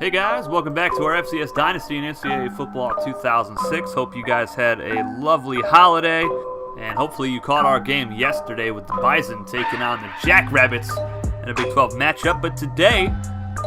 Hey guys, welcome back to our FCS Dynasty and NCAA Football 2006. Hope you guys had a lovely holiday, and hopefully you caught our game yesterday with the Bison taking on the Jackrabbits in a Big 12 matchup. But today,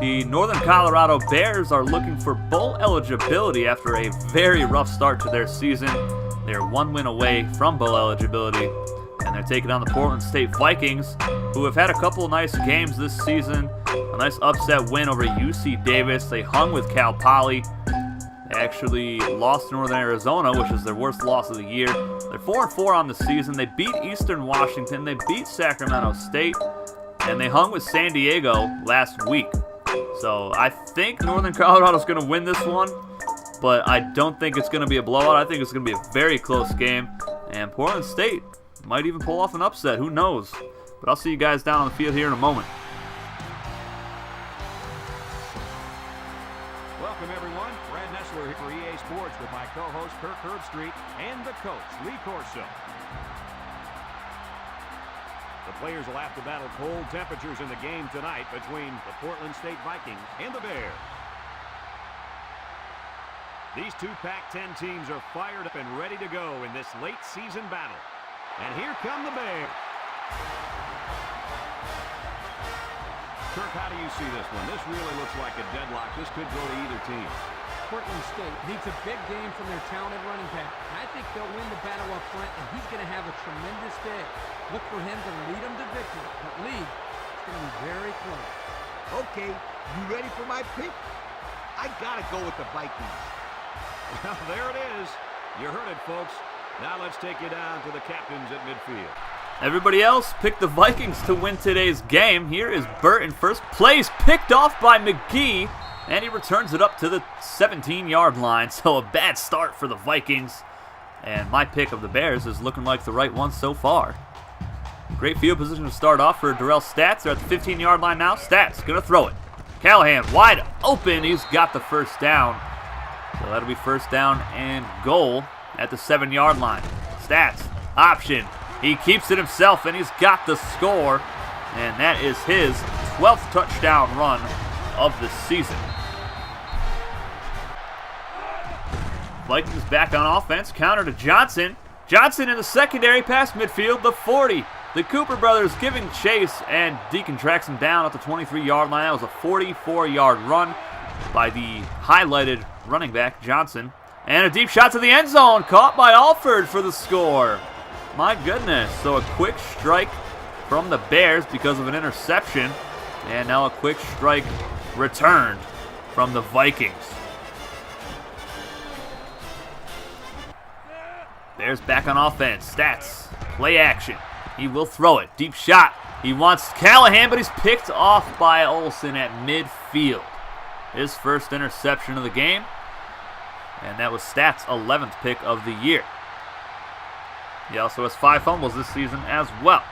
the Northern Colorado Bears are looking for bowl eligibility after a very rough start to their season. They're one win away from bowl eligibility, and they're taking on the Portland State Vikings, who have had a couple of nice games this season. A nice upset win over UC Davis. They hung with Cal Poly. They actually lost to Northern Arizona, which is their worst loss of the year. They're 4-4 on the season. They beat Eastern Washington. They beat Sacramento State. And they hung with San Diego last week. So I think Northern Colorado's going to win this one, but I don't think it's going to be a blowout. I think it's going to be a very close game. And Portland State might even pull off an upset. Who knows? But I'll see you guys down on the field here in a moment. Welcome, everyone. Brad Nessler here for EA Sports with my co-host Kirk Herbstreit and the coach, Lee Corso. The players will have to battle cold temperatures in the game tonight between the Portland State Vikings and the Bears. These two Pac-10 teams are fired up and ready to go in this late season battle. And here come the Bears. Kirk, how do you see this one? This really looks like a deadlock. This could go to either team. Portland State needs a big game from their talented running back. I think they'll win the battle up front, and he's going to have a tremendous day. Look for him to lead them to victory. But Lee, it's going to be very close. Okay, you ready for my pick? I got to go with the Vikings. Well, there it is. You heard it, folks. Now let's take you down to the captains at midfield. Everybody else picked the Vikings to win today's game. Here is Burt in first place, picked off by McGee, and he returns it up to the 17-yard line. So a bad start for the Vikings. And my pick of the Bears is looking like the right one so far. Great field position to start off for Darrell Stats. They're at the 15-yard line now. Stats going to throw it. Callahan wide open. He's got the first down. So that'll be first down and goal at the 7-yard line. Stats, option. He keeps it himself, and he's got the score. And that is his 12th touchdown run of the season. Vikings back on offense. Counter to Johnson. Johnson in the secondary past midfield, the 40. The Cooper brothers giving chase, and Deacon tracks him down at the 23-yard line. That was a 44-yard run by the highlighted running back, Johnson. And a deep shot to the end zone, caught by Alford for the score. My goodness. So a quick strike from the Bears because of an interception. And now a quick strike returned from the Vikings. Bears back on offense. Stats. Play action. He will throw it. Deep shot. He wants Callahan, but he's picked off by Olsen at midfield. His first interception of the game. And that was Stats' 11th pick of the year. He also has 5 fumbles this season as well.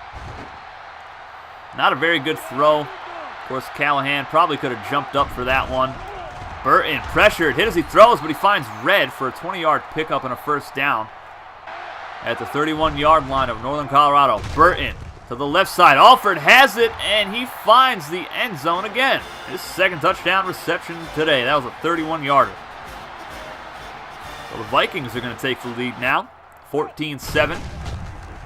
Not a very good throw. Of course, Callahan probably could have jumped up for that one. Burton pressured, hit as he throws, but he finds Red for a 20-yard pickup and a first down at the 31-yard line of Northern Colorado. Burton to the left side. Alford has it, and he finds the end zone again. His second touchdown reception today. That was a 31-yarder. So the Vikings are going to take the lead now. 14-7.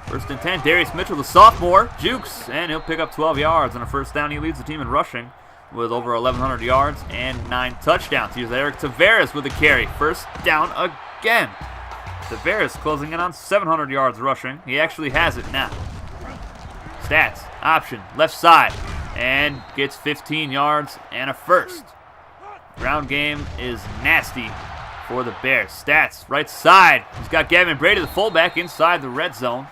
First and 10. Darius Mitchell, the sophomore, jukes, and he'll pick up 12 yards. On a first down, he leads the team in rushing with over 1,100 yards and 9 touchdowns. Here's Eric Tavares with a carry. First down again. Tavares closing in on 700 yards rushing. He actually has it now. Stats, option, left side, and gets 15 yards and a first. Ground game is nasty for the Bears. Stats, right side. He's got Gavin Brady, the fullback, inside the red zone.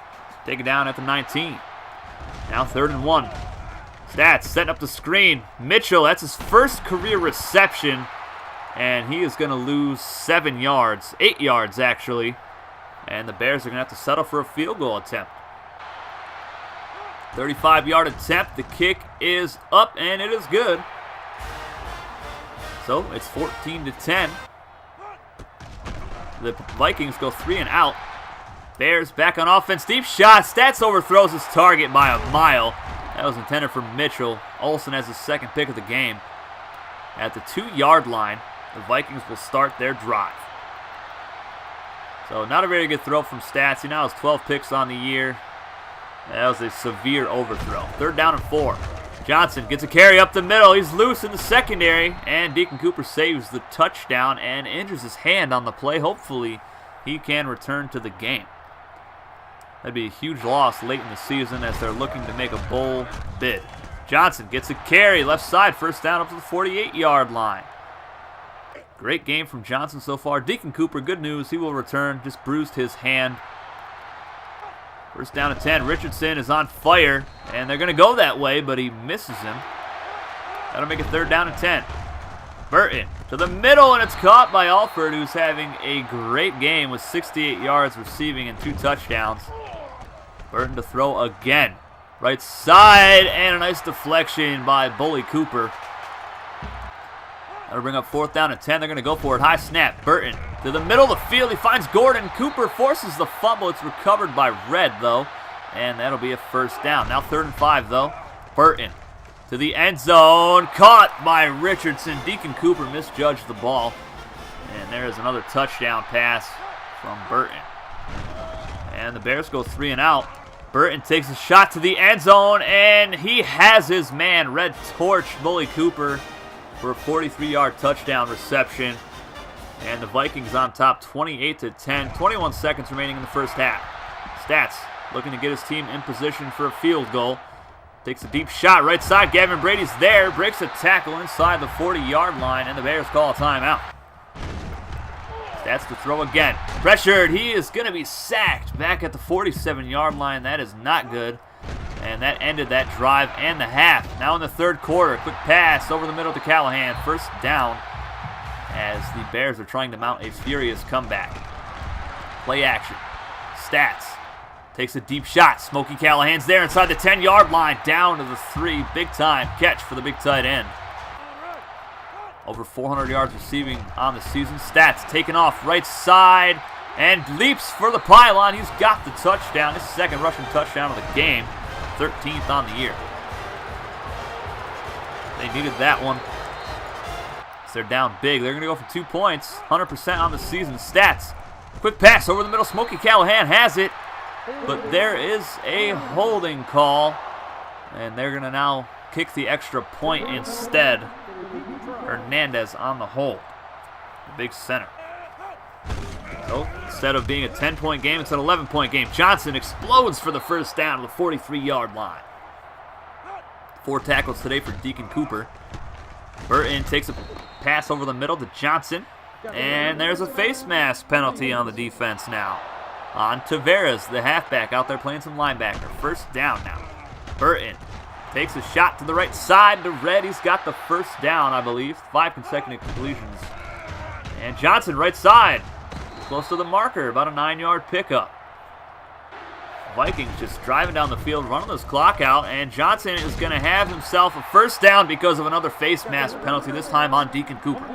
Taken down at the 19. Now 3rd and 1. Stats setting up the screen. Mitchell, that's his first career reception. And he is going to lose 7 yards. 8 yards, actually. And the Bears are going to have to settle for a field goal attempt. 35-yard attempt. The kick is up, and it is good. So it's 14-10. The Vikings go 3 and out. Bears back on offense. Deep shot. Stats overthrows his target by a mile. That was intended for Mitchell. Olsen has his second pick of the game. at the 2-yard line. The Vikings will start their drive. So not a very good throw from Stats. He now has 12 picks on the year. That was a severe overthrow. 3rd down and 4. Johnson gets a carry up the middle. He's loose in the secondary, and Deacon Cooper saves the touchdown and injures his hand on the play. Hopefully, he can return to the game. That'd be a huge loss late in the season as they're looking to make a bowl bid. Johnson gets a carry left side, 1st down up to the 48-yard line. Great game from Johnson so far. Deacon Cooper, good news, he will return. Just bruised his hand. 1st down and 10. Richardson is on fire, and they're going to go that way, but he misses him. That'll make it 3rd down and 10. Burton to the middle, and it's caught by Alford, who's having a great game with 68 yards receiving and 2 touchdowns. Burton to throw again. Right side, and a nice deflection by Bully Cooper. That'll bring up 4th down and 10. They're going to go for it. High snap. Burton to the middle of the field. He finds Gordon. Cooper forces the fumble. It's recovered by Red, though. And that'll be a 1st down. Now 3rd and 5, though. Burton to the end zone. Caught by Richardson. Deacon Cooper misjudged the ball. And there is another touchdown pass from Burton. And the Bears go 3 and out. Burton takes a shot to the end zone, and he has his man. Red torched Bully Cooper for a 43-yard touchdown reception. And the Vikings on top 28-10. 21 seconds remaining in the 1st half. Stats looking to get his team in position for a field goal. Takes a deep shot right side. Gavin Brady's there. Breaks a tackle inside the 40-yard line, and the Bears call a timeout. Stats to throw again. Pressured. He is going to be sacked back at the 47-yard line. That is not good. And that ended that drive and the half. Now in the 3rd quarter, quick pass over the middle to Callahan. 1st down as the Bears are trying to mount a furious comeback. Play action. Stats takes a deep shot. Smokey Callahan's there inside the 10-yard line. Down to the 3. Big time catch for the big tight end. Over 400 yards receiving on the season. Stats taking off right side and leaps for the pylon. He's got the touchdown. His 2nd rushing touchdown of the game. 13th on the year. They needed that one. So they're down big. They're going to go for 2 points. 100% on the season. Stats. Quick pass over the middle. Smokey Callahan has it. But there is a holding call. And they're going to now kick the extra point instead. Hernandez on the hold. The big center. So instead of being a 10-point game, it's an 11-point game. Johnson explodes for the 1st down to the 43-yard line. 4 tackles today for Deacon Cooper. Burton takes a pass over the middle to Johnson. And there's a face mask penalty on the defense now. On Tavares, the halfback, out there playing some linebacker. 1st down now. Burton takes a shot to the right side to Red. He's got the 1st down, I believe. 5 consecutive completions. And Johnson right side. Close to the marker, about a 9-yard pickup. Vikings just driving down the field, running this clock out, and Johnson is going to have himself a 1st down because of another face mask penalty, this time on Deacon Cooper.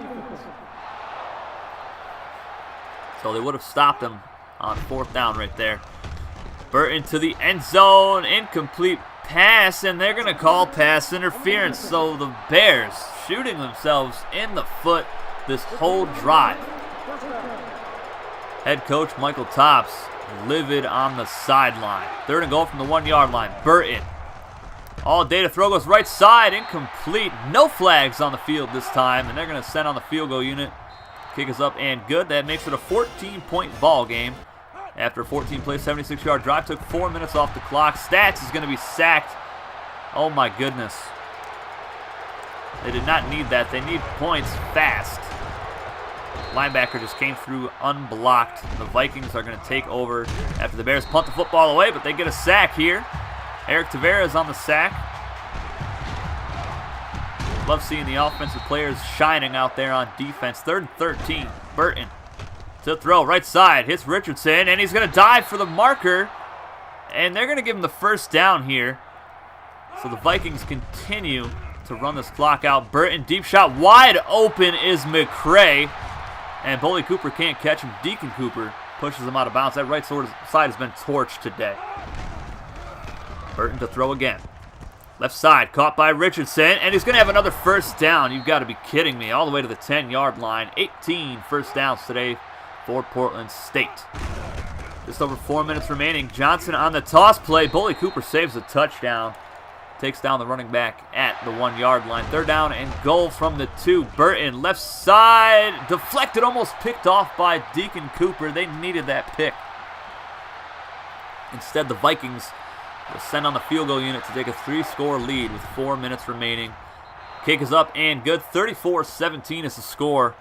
So they would have stopped him on 4th down right there. Burton to the end zone, incomplete pass, and they're going to call pass interference. So the Bears shooting themselves in the foot this whole drive. Head coach Michael Tops livid on the sideline. 3rd and goal from the 1-yard line. Burton. All day to throw, goes right side, incomplete. No flags on the field this time, and they're going to send on the field goal unit. Kick is up and good. That makes it a 14-point ball game. After a 14-play, 76-yard drive, took 4 minutes off the clock. Stats is going to be sacked. Oh my goodness. They did not need that. They need points fast. Linebacker just came through unblocked. The Vikings are going to take over after the Bears punt the football away, but they get a sack here. Eric Tavares on the sack. Love seeing the offensive players shining out there on defense. 3rd and 13. Burton to throw. Right side. Hits Richardson, and he's going to dive for the marker. And they're going to give him the 1st down here. So the Vikings continue to run this clock out. Burton, deep shot. Wide open is McCray. And Bully Cooper can't catch him. Deacon Cooper pushes him out of bounds. That right side has been torched today. Burton to throw again. Left side, caught by Richardson, and he's going to have another first down. You've got to be kidding me. All the way to the 10-yard line. 18 first downs today for Portland State. Just over 4 minutes remaining. Johnson on the toss play. Bully Cooper saves a touchdown. Takes down the running back at the 1-yard line. 3rd down and goal from the 2. Burton, left side, deflected, almost picked off by Deacon Cooper. They needed that pick. Instead, the Vikings will send on the field goal unit to take a 3-score lead with 4 minutes remaining. Kick is up and good. 34-17 is the score.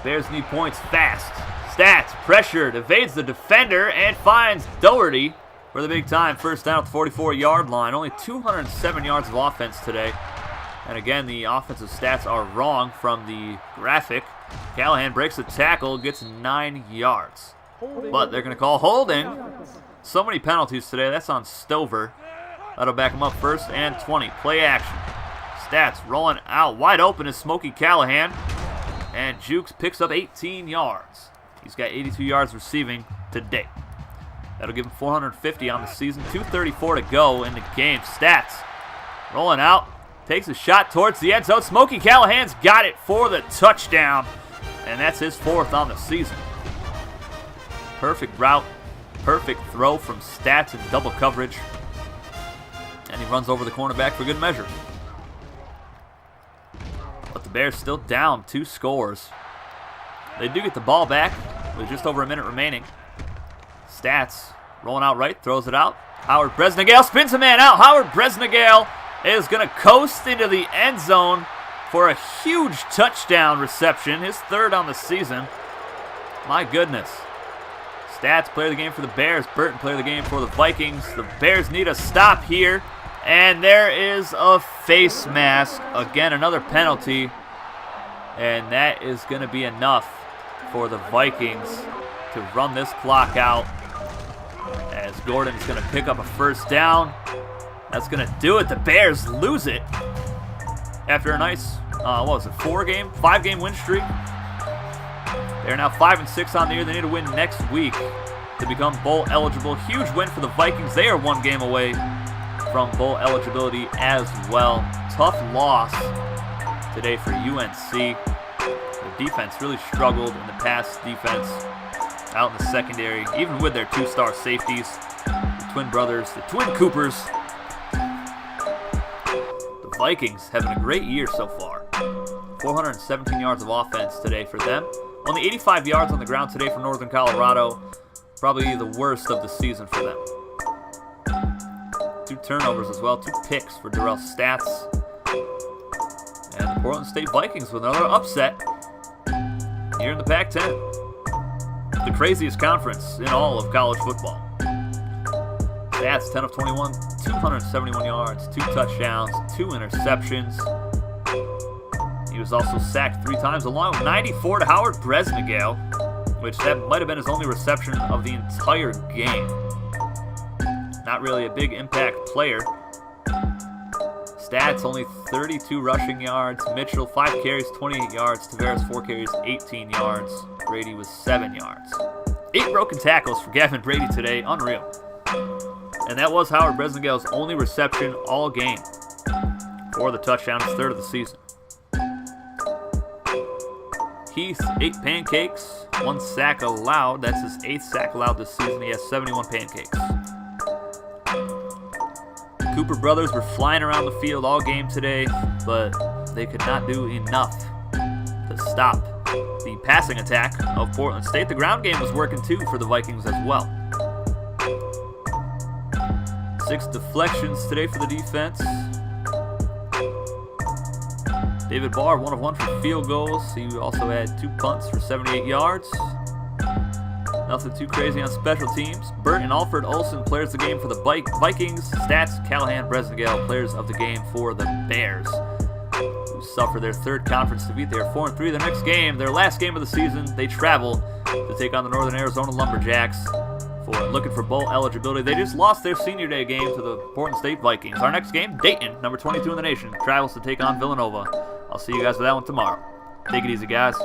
Bears need points fast. Stats, pressured, evades the defender, and finds Doherty for the big time. First down at the 44-yard line. Only 207 yards of offense today. And again, the offensive stats are wrong from the graphic. Callahan breaks the tackle, gets 9 yards. But they're going to call holding. So many penalties today. That's on Stover. That'll back him up. 1st and 20. Play action. Stats rolling out. Wide open is Smokey Callahan. And Jukes picks up 18 yards. He's got 82 yards receiving today. That'll give him 450 on the season. 2:34 to go in the game. Stats rolling out. Takes a shot towards the end zone. Smokey Callahan's got it for the touchdown. And that's his 4th on the season. Perfect route. Perfect throw from Stats in double coverage. And he runs over the cornerback for good measure. But the Bears still down 2 scores. They do get the ball back with just over a minute remaining. Stats rolling out right, throws it out. Howard Bresnagale spins a man out. Howard Bresnagale is going to coast into the end zone for a huge touchdown reception. His 3rd on the season. My goodness. Stats player of the game for the Bears. Burton player of the game for the Vikings. The Bears need a stop here. And there is a face mask. Again, another penalty. And that is going to be enough for the Vikings to run this clock out. As Gordon's going to pick up a first down. That's going to do it. The Bears lose it after a nice, 5-game win streak. They're now 5-6 on the year. They need to win next week to become bowl eligible. Huge win for the Vikings. They are 1 game away from bowl eligibility as well. Tough loss today for UNC. The defense really struggled in the pass defense out in the secondary, even with their 2-star safeties, the twin brothers, the twin Coopers. The Vikings having a great year so far. 417 yards of offense today for them. Only 85 yards on the ground today for Northern Colorado. Probably the worst of the season for them. 2 turnovers as well. 2 picks for Darrell Stats. And the Portland State Vikings with another upset here in the Pac-10. The craziest conference in all of college football. Stats 10 of 21, 271 yards, 2 touchdowns, 2 interceptions. He was also sacked 3 times, along with 94 to Howard Bresnagale, which that might have been his only reception of the entire game. Not really a big impact player. Stats only 32 rushing yards. Mitchell 5 carries, 28 yards. Tavares 4 carries, 18 yards. Brady was 7 yards. 8 broken tackles for Gavin Brady today. Unreal. And that was Howard Bresnagale's only reception all game for the touchdown, his 3rd of the season. Heath, 8 pancakes, 1 sack allowed. That's his 8th sack allowed this season. He has 71 pancakes. Cooper brothers were flying around the field all game today, but they could not do enough to stop the passing attack of Portland State. The ground game was working too for the Vikings as well. 6 deflections today for the defense. David Barr, 1 of 1 for field goals. He also had 2 punts for 78 yards. Nothing too crazy on special teams. Burt and Alfred Olsen, players of the game for the Vikings. Stats, Callahan, Bresnagale, players of the game for the Bears, who suffer their 3rd conference defeat. They are 4-3. Their next game, their last game of the season, they travel to take on the Northern Arizona Lumberjacks for looking for bowl eligibility. They just lost their senior day game to the Portland State Vikings. Our next game, Dayton, number 22 in the nation, travels to take on Villanova. I'll see you guys for that one tomorrow. Take it easy, guys.